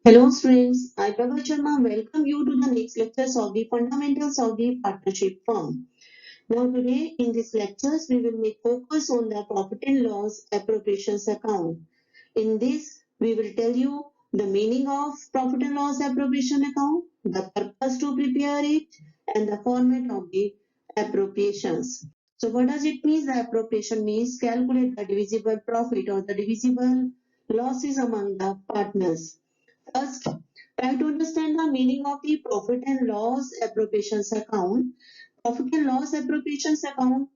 Hello students, I Prabha Sharma welcome you to the next lectures of the fundamentals of the partnership firm. Now today in these lectures we will make focus on the profit and loss appropriations account. In this we will tell you the meaning of profit and loss appropriation account, the purpose to prepare it and the format of the appropriations. So what does it mean? The appropriation means calculate the divisible profit or the divisible losses among the partners. First, try to understand the meaning of the profit and loss appropriations account. Profit and loss appropriations account,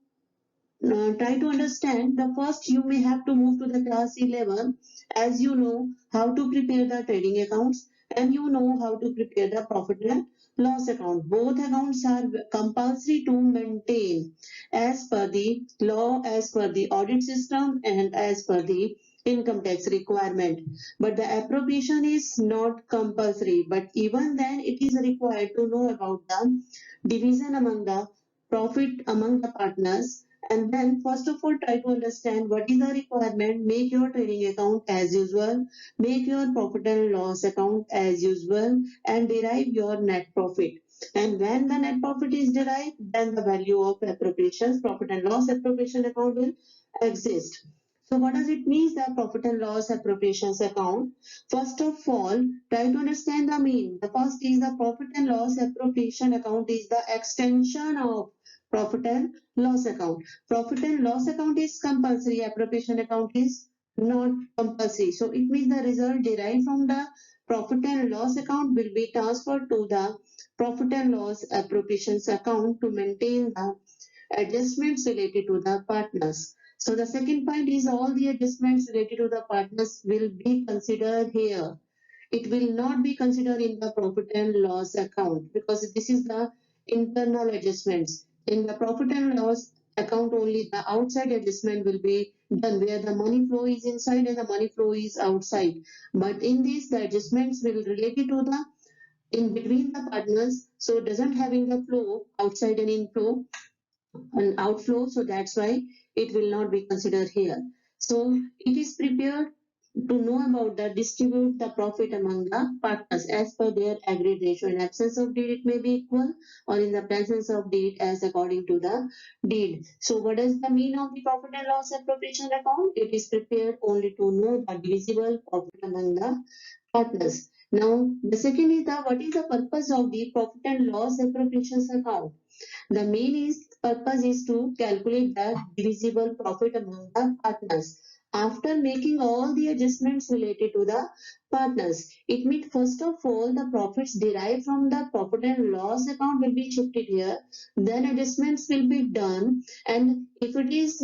try to understand. The first, you may have to move to the class 11 as you know how to prepare the trading accounts and you know how to prepare the profit and loss account. Both accounts are compulsory to maintain as per the law, as per the audit system and as per the income tax requirement. But the appropriation is not compulsory, but even then it is required to know about the division among the profit among the partners. And then first of all try to understand what is the requirement. Make your trading account as usual, make your profit and loss account as usual and derive your net profit. And when the net profit is derived, then the value of appropriations, profit and loss appropriation account will exist. So what does it mean, the profit and loss appropriations account? First of all, try to understand the mean. The first is the profit and loss appropriation account is the extension of profit and loss account. Profit and loss account is compulsory, appropriation account is not compulsory. So it means the result derived from the profit and loss account will be transferred to the profit and loss appropriations account to maintain the adjustments related to the partners. So the second point is all the adjustments related to the partners will be considered here. It will not be considered in the profit and loss account because this is the internal adjustments. In the profit and loss account only the outside adjustment will be done where the money flow is inside and the money flow is outside. But in this the adjustments will related to the in between the partners, so it doesn't having the flow outside and inflow and outflow, so that's why it will not be considered here. So it is prepared to know about the distribute the profit among the partners as per their agreed ratio. In absence of deed it may be equal or in the presence of deed as according to the deed. So what is the mean of the profit and loss appropriation account? It is prepared only to know the divisible profit among the partners. Now the second is the what is the purpose of the profit and loss appropriations account? The main purpose is to calculate the divisible profit among the partners. After making all the adjustments related to the partners, it means first of all the profits derived from the profit and loss account will be shifted here. Then adjustments will be done, and if it is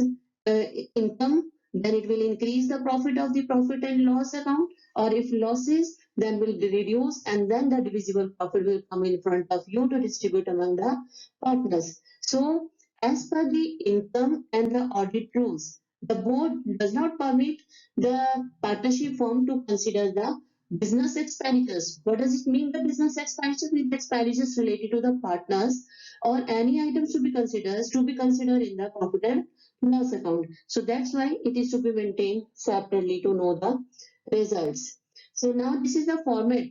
income, then it will increase the profit of the profit and loss account, or if losses, then will reduce, and then the divisible profit will come in front of you to distribute among the partners. So, as per the income and the audit rules, the board does not permit the partnership firm to consider the business expenditures. What does it mean, the business expenditures? With expenditures related to the partners or any items to be considered in the profit and loss account. So that's why it is to be maintained separately to know the results. So now this is the format.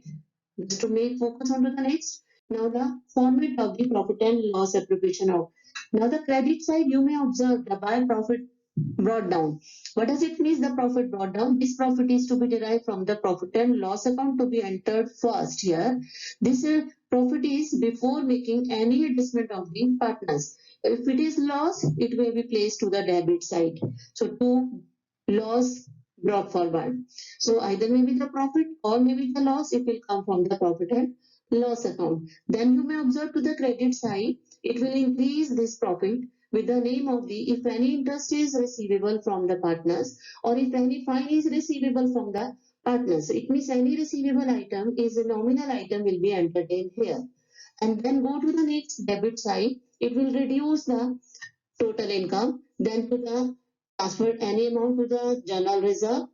Just to make focus on to the next. Now the format of the profit and loss appropriation out. Now the credit side, you may observe the buy profit brought down. What does it mean, the profit brought down? This profit is to be derived from the profit and loss account to be entered first here. This profit is before making any adjustment of the partners. If it is loss, it may be placed to the debit side. So to loss brought forward. So either maybe the profit or maybe the loss, it will come from the profit and loss account. Then you may observe to the credit side, it will increase this profit with the name of the if any interest is receivable from the partners or if any fine is receivable from the partners. It means any receivable item is a nominal item will be entertained here. And then go to the next debit side, it will reduce the total income, then to the transfer any amount to the general reserve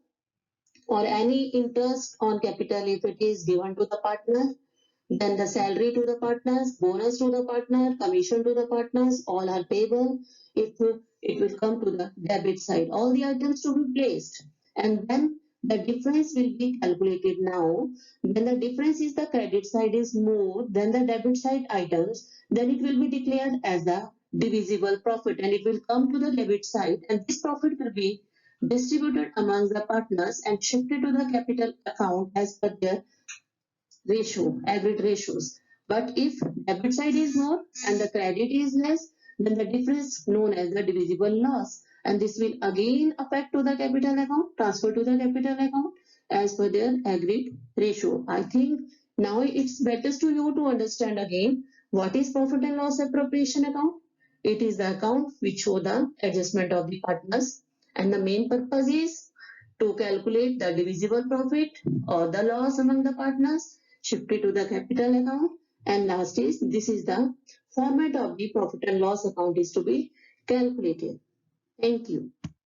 or any interest on capital if it is given to the partner, then the salary to the partners, bonus to the partner, commission to the partners, all are payable. If it will come to the debit side, all the items to be placed. And then the difference will be calculated now. When the difference is the credit side is more than the debit side items, then it will be declared as the divisible profit and it will come to the debit side, and this profit will be distributed amongst the partners and shifted to the capital account as per their agreed ratios. But if debit side is more and the credit is less, then the difference known as the divisible loss. And this will again affect to the capital account, transfer to the capital account as per their agreed ratio. I think now it's better to you to understand again what is profit and loss appropriation account. It is the account which show the adjustment of the partners, and the main purpose is to calculate the divisible profit or the loss among the partners, shifted to the capital account, and last is this is the format of the profit and loss account is to be calculated. Thank you.